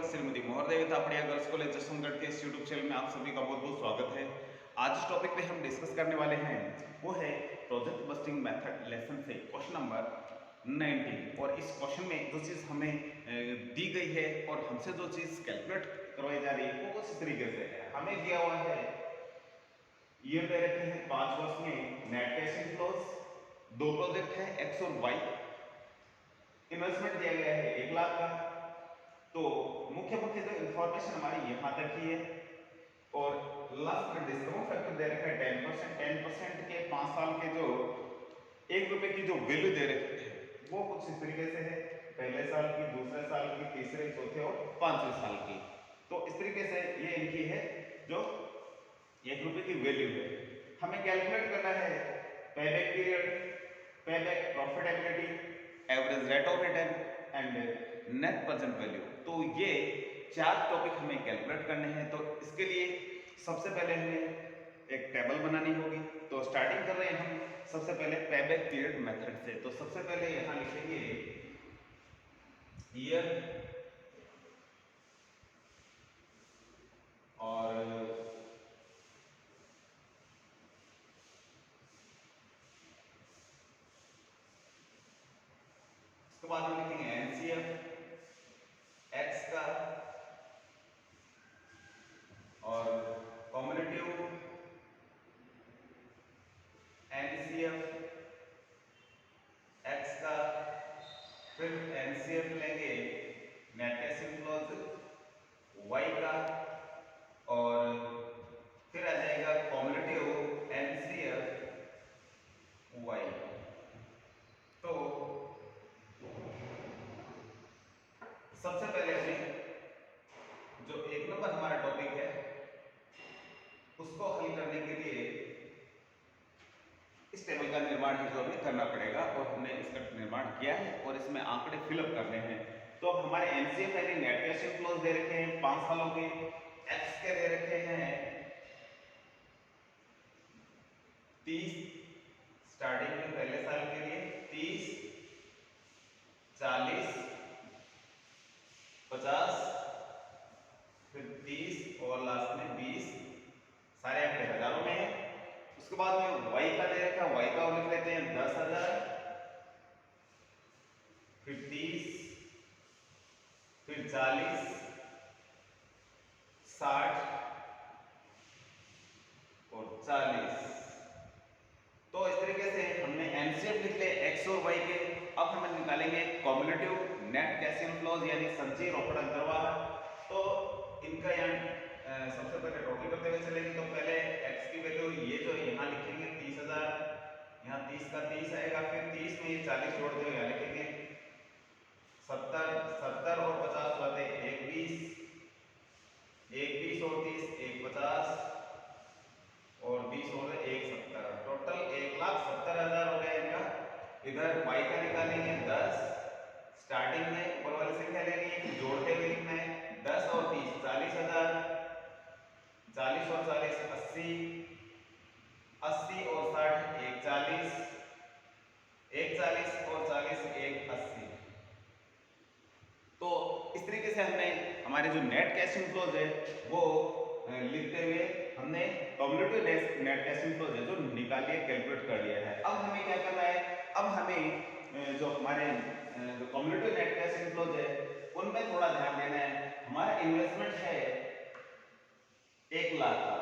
Shrimati मोहरदेवी थापड़िया girls college Jaswantgarh के इस YouTube channel में आप सभी का बहुत बहुत स्वागत है। आज इस टॉपिक पे हम डिस्कस करने वाले हैं वो है प्रोजेक्ट बस्टिंग मेथड लेसन से क्वेश्चन नंबर 19। और इस क्वेश्चन में जो चीज़ हमें दी गई है और हमसे जो चीज़ कैलकुलेट करवाई जा रही है वो कुछ इस तरीके से है। हमें दिया हुआ है ईयर दे रखे हैं 5 वर्ष में नेट कैश इनफ्लोज, दो प्रोजेक्ट है एक्स और वाई, इन्वेस्टमेंट दिया गया है 1 लाख का। तो मुख्य मुख्य जो इंफॉर्मेशन हमारी यहाँ तक ही है और लास्ट में डिस्काउंट फैक्टर दे रखा है 10% के 5 साल के जो 1 रुपए की जो वैल्यू दे रखी है वो कुछ इस तरीके से है, पहले साल की, दूसरे साल की, तीसरे, चौथे और 5वें साल की। तो इस तरीके से ये इनकी है जो 1 रुपए की वैल्यू है। हमें कैलकुलेट करना है payback period, payback profitability, average rate of return and net present value. तो ये 4 टॉपिक हमें कैलकुलेट करने हैं। तो इसके लिए सबसे पहले हमें एक टेबल बनानी होगी। तो स्टार्टिंग कर रहे हैं हम सबसे पहले पेबैक पीरियड मेथड से। तो सबसे पहले यहाँ लिखेंगे ईयर और उसके बाद हम लिखेंगे एनसीएफ एक्स का और कॉम्युलेटिव एनसीएफ एक्स का, फिर एनसीएफ लेंगे नेट कैश इनफ्लोज वाई का और फिर आ जाएगा कॉम्युलेटिव एनसीएफ वाई। तो सबसे पहले हमें जो 1 नंबर हमारा टॉपिक है उसको हल करने के लिए इस टेबल का निर्माण है जो हमें करना पड़ेगा और हमने इसका निर्माण किया है और इसमें आंकड़े फिलअप करने हैं। तो हमारे एनसीएफ यानी नेट कैश इनफ्लोज दे रखे हैं 5 सालों के, एक्स के दे रखे हैं 30 स्टार्टिंग में पहले साल के लिए 30, 40, 50, फिर 30 और लास्ट में 20। सारे आंकड़े हजारों में है। उसके बाद में वाई का दे रखा, वाई का लिख लेते हैं 10,000, फिर 30, फिर 40, 60 और 40। तो इस तरीके से हमने एनसीएफ लिख लिया एक्स और वाई के। अब हम निकालेंगे कॉम्युलेटिव नेट कैश इनफ्लोज यानी संचयी रोकड़ अंतर्वाह। तो इनका यहाँ सबसे पहले टोटल करते हुए चलेंगे। तो पहले x की वैल्यू ये जो यहाँ लिखेंगे 30,000, यहाँ 30 का 30 आएगा, फिर 30 में ये 40 जोड़ते हुए यहाँ लिखेंगे 70, 70 और 50 होते हैं 120, 120 और 30 150 और 20 और 170, टोटल 1,70,000 हो गया इनका। इधर y का निकालेंगे 10, स्टार्टिंग में ऊपर वाली संख्या लेनी है, फिर जोड़ते हुए लिखना है 10 और 30 40,000, 40 और 40 80, 80 और 60 140, 140 और 40 180। तो इस तरीके से हमने हमारे जो नेट कैश इनफ्लोज है वो लिखते हुए हमने कॉम्युलेटिव नेट कैश इनफ्लोज है जो निकाल लिया, कैलकुलेट कर लिया है। अब हमें क्या करना है, अब हमें जो हमारे जो कॉम्युलेटिव नेट कैश इनफ्लोज है उनमें थोड़ा ध्यान देना है। हमारा इन्वेस्टमेंट है 1 लाख का।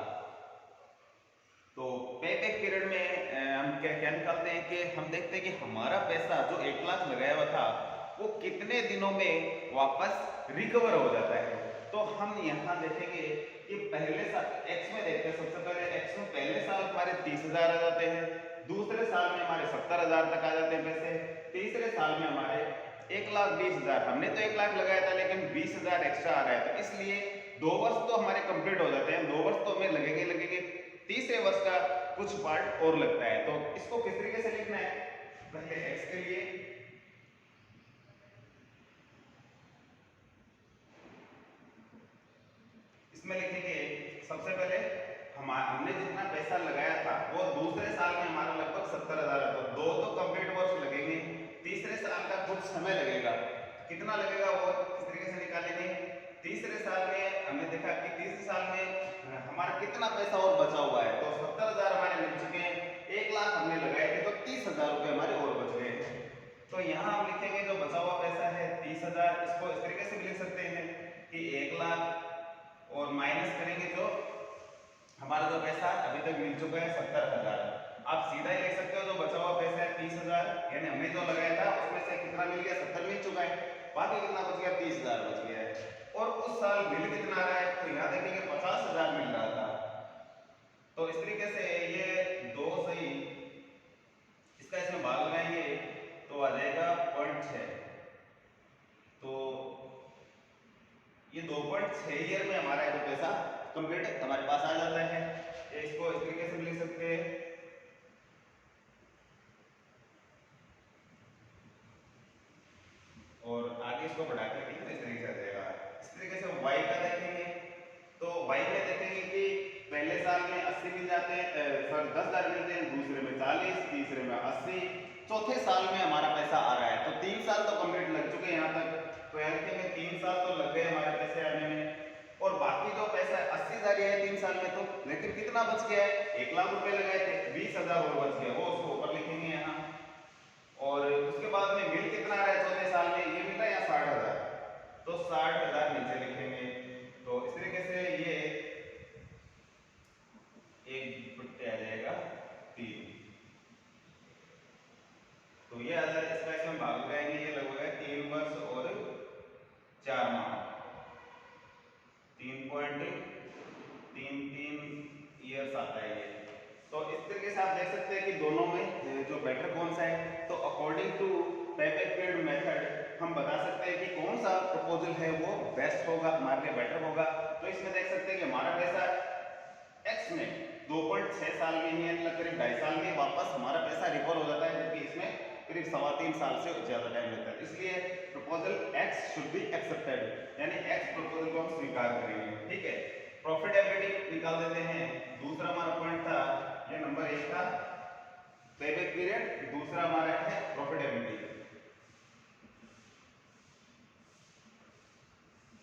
तो पेबैक पीरियड में हम क्या निकालते हैं कि हम देखते हैं कि हमारा पैसा जो 1 लाख लगाया हुआ था वो कितने दिनों में वापस रिकवर हो जाता है। तो हम यहाँ देखेंगे कि पहले साल एक्स में देखते हैं। सबसे पहले एक्स में पहले साल हमारे 30,000 आ जाते हैं, दूसरे साल में हमारे 70,000 तक आ जाते हैं पैसे, तीसरे साल में हमारे 1,20,000। हमने तो 1 लाख लगाया था लेकिन 20,000 एक्स्ट्रा आ रहा है। तो इसलिए 2 वर्ष तो हमारे कंप्लीट हो जाते हैं, 2 वर्ष तो हमें लगेंगे, तीसरे वर्ष का कुछ पार्ट और लगता है। तो इसको किस तरीके से लिखना है, पहले एक्स के लिए इसमें लिखेंगे सबसे पहले हमने जितना पैसा लगाया था वो दूसरे साल में हमारा लगभग 70,000 है। तो 2 तो कंप्लीट वर्ष लगेंगे, तीसरे साल का कुछ समय लगेगा। कितना लगेगा वो किस तरीके से निकालेंगे, 30 पैसा और बचा हुआ है, तो 70,000 हमारे मिल चुके हैं, 1 लाख हमने लगाए थे तो 30,000 रुपये हमारे और बच गए। तो यहाँ हम लिखेंगे जो बचा हुआ पैसा है 30,000, इसको इस तरीके से भी लिख सकते हैं कि 1 लाख और माइनस करेंगे जो हमारा जो पैसा अभी तक मिल चुका है 70,000। आप सीधा ही लिख सकते हो जो बचा हुआ पैसा है 30,000, यानी हमने जो लगाया था उसमें से कितना मिल गया, 70 मिल चुका है, बाकी कितना बच गया, 30,000 बच गया है। और उस साल बिल कितना आ रहा है, तो यहाँ देखेंगे 50,000 मिल रहा था। तो इस तरीके से ये 2 सही, इसका इसमें भाग लगाएंगे तो आ जाएगा 0.6। तो ये 2.6 ईयर में हमारा जो पैसा कंप्लीट हमारे पास आ जाता है। इसको इस तरीके से भी लिख सकते हैं, और आगे इसको बढ़ा के भी इस तरीके से आ जाएगा। इस तरीके से y का देखेंगे तो y में देखेंगे कि पहले साल में 80 मिल जाते हैं, सॉरी 10,000 मिलते हैं, दूसरे में 40, तीसरे में 80, चौथे साल में हमारा पैसा आ रहा है। तो 3 साल तो कंप्लीट लग चुके हैं यहाँ तक, तो यहाँ देखेंगे 3 साल तो लग गए हमारे पैसे आने में, और बाकी जो पैसा 80,000 है 3 साल में, तो लेकिन कितना बच गया है, 1 लाख रुपए लगाए थे, 20,000 और बच गया, वो उसको ऊपर लिखेंगे यहाँ। और उसके बाद में बिल कितना आ रहा है चौथे साल में, ये मिल रहा है यहाँ 60,000, तो 60,000 नीचे लिखेंगे। तो इस तरीके से ये 1 बट्टे आ जाएगा 3, तो ये आ जाएगा, इसका इसमें भाग लगाएंगे, ये लगभग है 3 वर्ष और 4 माह, 3.33 ईयर्स आता है ये। तो इस तरीके से आप देख सकते हैं कि दोनों में जो बेटर कौन सा है। तो according to payback period method हम बता सकते हैं कि कौन सा प्रपोजल है वो बेस्ट होगा, हमारे लिए बेटर होगा। तो इसमें देख सकते हैं कि हमारा पैसा एक्स में 2.6 साल में ही, यानी करीब 2.5 साल में वापस हमारा पैसा रिकवर हो जाता है, जबकि इसमें करीब 3.25 साल से ज्यादा टाइम लगता है। इसलिए proposal x should be accepted, यानी एक्स प्रपोजल को हम स्वीकार करेंगे। ठीक है, प्रॉफिटेबिलिटी निकाल देते हैं। दूसरा हमारा पॉइंट था, ये नंबर 1 था पेबैक पीरियड, दूसरा हमारा है प्रॉफिटेबिलिटी,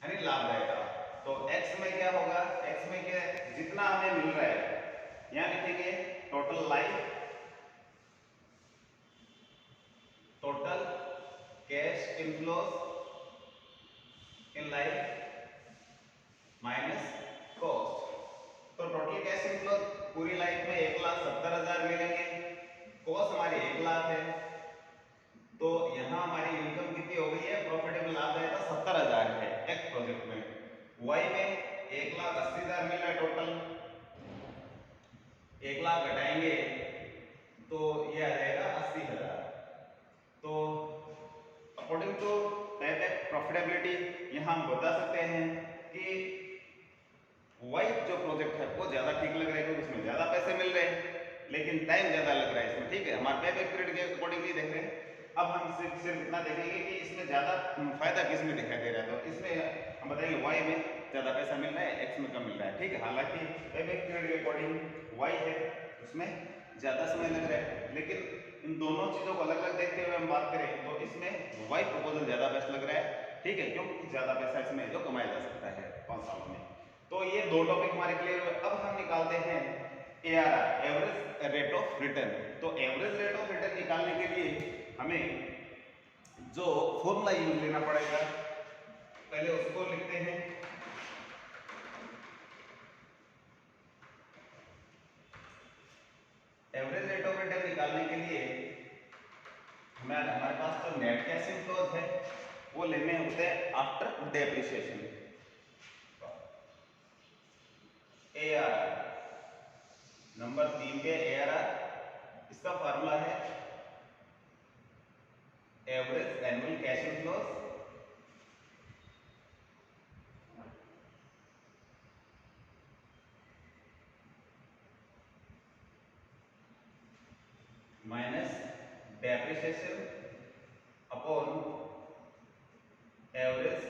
यानी लाभदायकता। तो x में क्या होगा, x में क्या जितना हमें मिल रहा है, यहां लिखेंगे total life, total cash inflows in life minus cost. तो टोटल कैश इनफ्लोज पूरी लाइफ में 1,70,000 मिलेंगे, कॉस्ट हमारी 1 लाख है, तो यहाँ हमारी इनकम कितनी हो गई है, प्रॉफिटेबल लाभदायकता 70,000 है एक्स प्रोजेक्ट में। वाई में 1,80,000 मिल रहा है टोटल, 1 लाख घटाएंगे तो ये आ जाएगा 80,000। तो अकॉर्डिंग टू पेबैक प्रॉफिटेबिलिटी यहाँ हम बता सकते हैं कि वाई जो प्रोजेक्ट है वो ज्यादा ठीक लग रहा है, क्योंकि इसमें ज्यादा पैसे मिल रहे हैं लेकिन टाइम ज्यादा लग रहा है इसमें। ठीक है, हमारे पेबैक पीरियड के अकॉर्डिंगली देख रहे हैं। अब हम सिर्फ इतना देखेंगे कि इसमें ज्यादा फायदा किस में दिखाई दे रहा है, तो इसमें हम बताएंगे वाई में ज्यादा पैसा मिल रहा है, एक्स में कम मिल रहा है। ठीक है, हालांकि पेबैक पीरियड के अकॉर्डिंग वाई है उसमें ज्यादा समय लग रहा है, लेकिन इन दोनों चीजों को अलग अलग देखते हुए हम बात करें तो इसमें वाई प्रपोजल ज्यादा बेस्ट लग रहा है। ठीक है, क्योंकि ज्यादा पैसा इसमें जो कमाया जा सकता है 5 सालों में। तो ये 2 टॉपिक हमारे क्लियर हुए। अब हम निकालते हैं ARR, average rate of return. तो एवरेज रेट ऑफ रिटर्न निकालने के लिए हमें जो फॉर्मूला यूज लेना पड़ेगा, पहले उसको लिखते हैं। एवरेज रेट ऑफ रिटर्न निकालने के लिए हमारे पास जो नेट कैश इनफ्लोज है वो लेने होते हैं आफ्टर डेप्रिसिएशन। ARR नंबर 3 पे ARR, इसका फार्मूला है average annual cash inflows minus depreciation upon average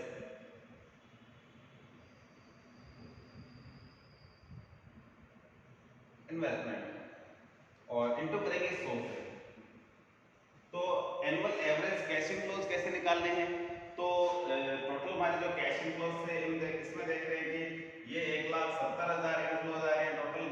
investment और इनटू करेंगे 100 से। तो एनुअल एवरेज कैश इनफ्लोज कैसे निकालने हैं, तो टोटल हमारे जो कैश इनफ्लोज से इसमें देख रहे हैं कि ये 1,70,000 इनफ्लोज आ रहे हैं टोटल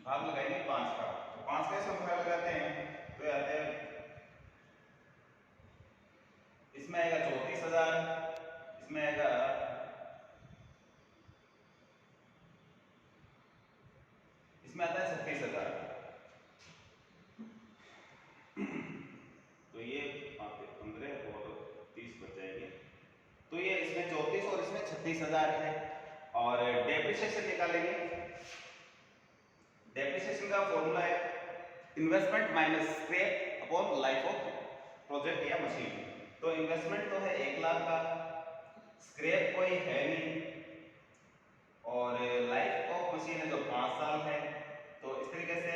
भाग लगाएंगे 5 का। तो 5 का इसमें भाग लगाते हैं तो ये आते हैं, इसमें आएगा 34,000, इसमें आएगा इसमें आता है 36,000। तो ये 15 और 30 बच जाएंगे। तो ये इसमें 34 और इसमें 36,000 है। और डेप्रिसिएशन निकालेंगे। डेप्रिसिएशन का फॉर्मूला है investment minus scrap upon life of project या मशीन। तो इन्वेस्टमेंट तो है 1 लाख का, स्क्रैप कोई है नहीं, और लाइफ ऑफ मशीन है जो 5 साल है। तो इस तरीके से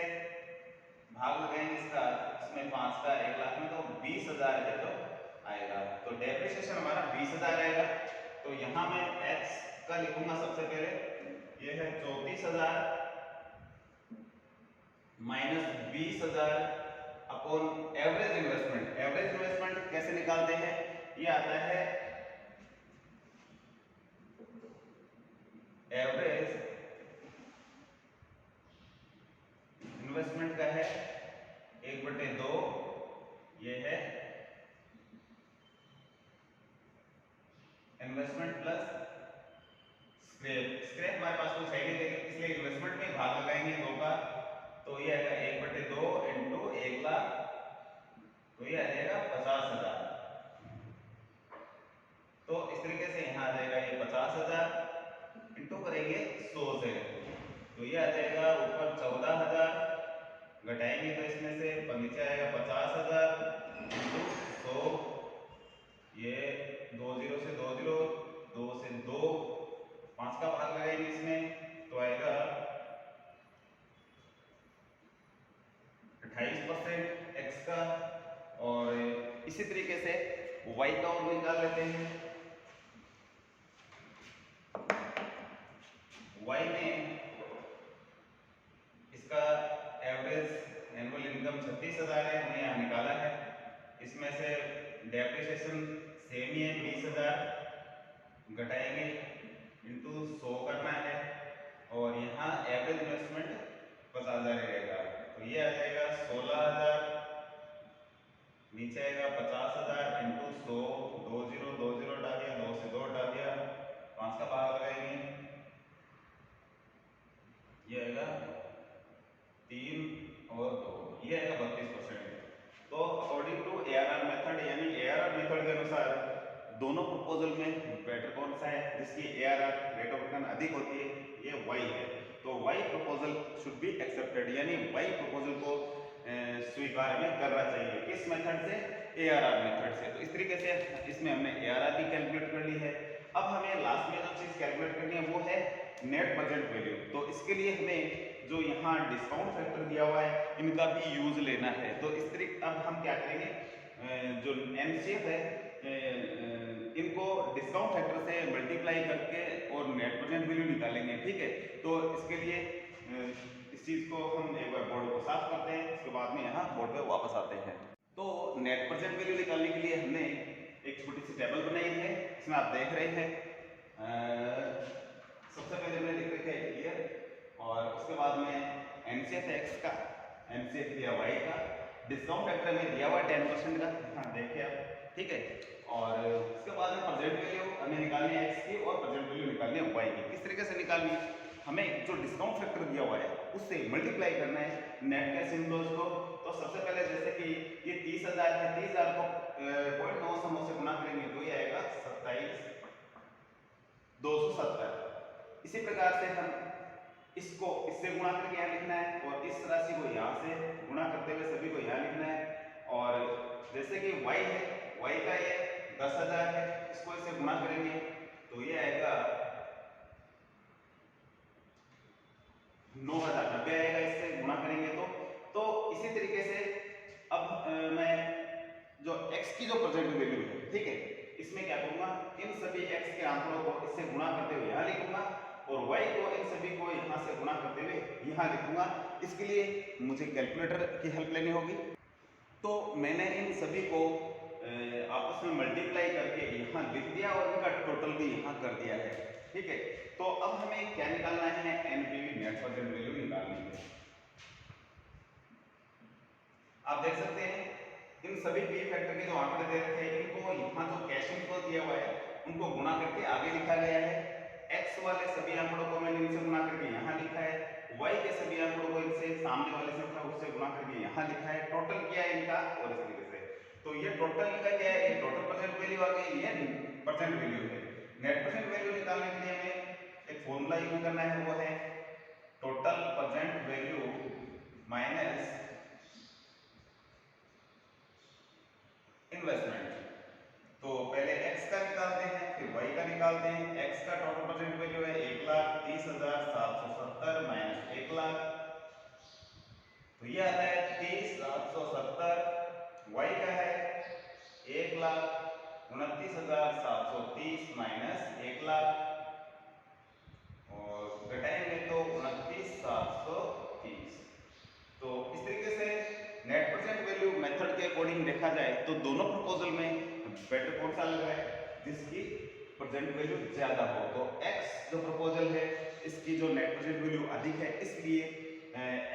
भाग लगाएंगे इसका, इसमें 5 का 1 लाख में, तो 20,000 है जो आएगा। तो डेप्रिसिएशन हमारा 20,000 आएगा। तो यहाँ मैं x का लिखूंगा सबसे पहले, ये है 34,000 minus 20,000 upon average investment. Average investment कैसे निकालते हैं, ये आता है एवरेज इन्वेस्टमेंट का है 1/2, ये है इन्वेस्टमेंट प्लस स्क्रैप। स्क्रैप हमारे पास कुछ है नहीं, इसलिए इन्वेस्टमेंट में भाग लगाएंगे 2 का। तो ये आएगा 1/2 इंटू 1 लाख, तो ये आ जाएगा 50,000। तो इस तरीके से यहाँ आ जाएगा ये 50,000 इंटू करेंगे 100 से, तो ये आ जाएगा ऊपर 14,000, घटाएंगे तो इसमें से नीचे आएगा 50,000 इंटू 100, ये 2 0 से 2 0, 2 से 2, 5 का भाग लगाएंगे इसमें तो आएगा 28% x का। और इसी तरीके से y का और निकाल लेते हैं। y में इसका एवरेज एनुअल इनकम 36,000 है, हमने यहाँ निकाला है। इसमें से डेप्रिसिएशन सेम ही है 20,000, घटाएंगे इंटू 100 करना है, और यहाँ एवरेज इन्वेस्टमेंट 50,000 रहेगा। तो ये आ जाएगा 16,000, नीचे आएगा 50,000 इंटू 100, 2 0 2 0 हटा दिया, 2 से 2 हटा दिया, 5 का भाग लगाएंगे, ये आएगा 3 और 2, ये आएगा 32%। तो अकॉर्डिंग टू ARR मेथड, यानी ARR मेथड के अनुसार दोनों प्रपोजल में बेटर कौन सा है, जिसकी ARR रेट ऑफ रिटर्न अधिक होती है, ये Y है। तो Y proposal should be accepted, यानी Y प्रपोजल को स्वीकार में करना चाहिए। किस मेथड से, ARR मेथड से। तो इस तरीके से इसमें हमने ARR भी कैलकुलेट कर ली है। अब हमें लास्ट में जो चीज कैलकुलेट करनी है वो है नेट प्रेजेंट वैल्यू। तो इसके लिए हमें जो यहाँ डिस्काउंट फैक्टर दिया हुआ है इनका भी यूज लेना है। तो इस तरीके अब हम क्या करेंगे, जो NCF है इनको डिस्काउंट फैक्टर से मल्टीप्लाई करके और नेट प्रेजेंट वैल्यू निकालेंगे, ठीक है। तो इसके लिए इस चीज को हम एक बार बोर्ड को साफ करते हैं, उसके बाद में यहाँ बोर्ड पे वापस आते हैं। तो नेट प्रेजेंट वैल्यू निकालने के लिए हमने एक छोटी सी टेबल बनाई है, इसमें आप देख रहे हैं सबसे पहले मैंने लिख रखा है ईयर, और उसके बाद में NCF x का, NCF दिया y का, डिस्काउंट फैक्टर में दिया हुआ 10% का, हाँ देखिए आप, ठीक है। और उसके बाद में प्रेजेंट वैल्यू हमें निकालनी है x की और प्रेजेंट वैल्यू निकालनी है y की। किस तरीके से निकालनी है, हमें जो डिस्काउंट फैक्टर दिया हुआ है उससे मल्टीप्लाई करना है नेट कैश इनफ्लोज को। तो सबसे पहले जैसे कि ये 30,000 है, 30,000 को 0.9 से गुणा करेंगे तो ये आएगा 27,270। इसी प्रकार से हम इसको इससे गुणा करके यहाँ लिखना है, और इस राशि को यहाँ से गुणा करते हुए सभी को यहाँ लिखना है। और जैसे कि y है, y का ये 10,000 है, इसको इससे गुणा करेंगे तो ये आएगा 9,090 आएगा, इससे गुणा करेंगे तो इसी तरीके से अब मैं जो x की जो प्रेजेंट वैल्यू है, ठीक है, इसमें क्या करूंगा, इन सभी x के आंकड़ों को इससे गुणा करते हुए यहाँ लिखूंगा, और y को इन सभी को यहाँ से गुणा करते हुए यहाँ लिखूंगा। इसके लिए मुझे कैलकुलेटर की हेल्प लेनी होगी। तो मैंने इन सभी को आपस में मल्टीप्लाई करके यहाँ लिख दिया और इनका टोटल भी यहाँ कर दिया है, ठीक है। तो अब हमें क्या निकालना है, NPV नेट प्रेजेंट वैल्यू निकालनी है। देख सकते हैं इन सभी पी फैक्टर के जो आंकड़े दे रखे हैं इनको यहाँ जो कैश इनफ्लो दिया हुआ है उनको गुणा करके आगे लिखा गया है। एक्स वाले सभी आंकड़ों को मैंने इनसे गुणा करके यहाँ लिखा है, वाई के सभी आंकड़ों को इनसे सामने वाले संख्या उससे गुणा करके यहाँ लिखा है, टोटल किया है इनका और इस तरीके से। तो ये टोटल का क्या है, ये टोटल परसेंट वैल्यू आ गई, ये परसेंट वैल्यू है। नेट परसेंट वैल्यू निकालने के लिए हमें एक फॉर्मूला यूज करना है, वो है total percent value minus investment. तो पहले x का निकालते हैं फिर y का निकालते हैं। x का टोटल परसेंट वैल्यू है 1,30,770 माइनस 1 लाख, तो ये आता है 30,770। y का है 1,29,730 माइनस 1 लाख और घटाएंगे तो 29,730। तो इस तरीके से नेट परसेंट वैल्यू मेथड के अकॉर्डिंग देखा जाए तो दोनों प्रपोजल में बेटर कौन सा लग रहा है, जिसकी परसेंट वैल्यू ज्यादा हो। तो x जो प्रपोजल है इसकी जो नेट परसेंट वैल्यू अधिक है, इसलिए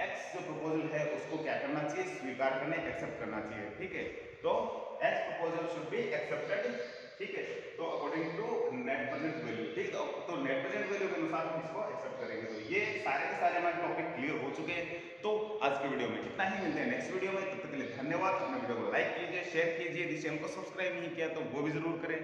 x जो प्रपोजल है उसको क्या करना चाहिए, स्वीकार करने, एक्सेप्ट करना चाहिए। ठीक है, तो x proposal should be accepted. ठीक है, तो according to net present value. ठीक है, तो नेट प्रेजेंट वैल्यू के अनुसार हम इसको एक्सेप्ट करेंगे। तो ये सारे के सारे हमारे टॉपिक क्लियर हो चुके हैं। तो आज के वीडियो में इतना ही, मिलते हैं नेक्स्ट वीडियो में, तब तक के लिए धन्यवाद। अपने वीडियो को लाइक कीजिए, शेयर कीजिए, यदि चैनल को सब्सक्राइब नहीं किया तो वो भी जरूर करें।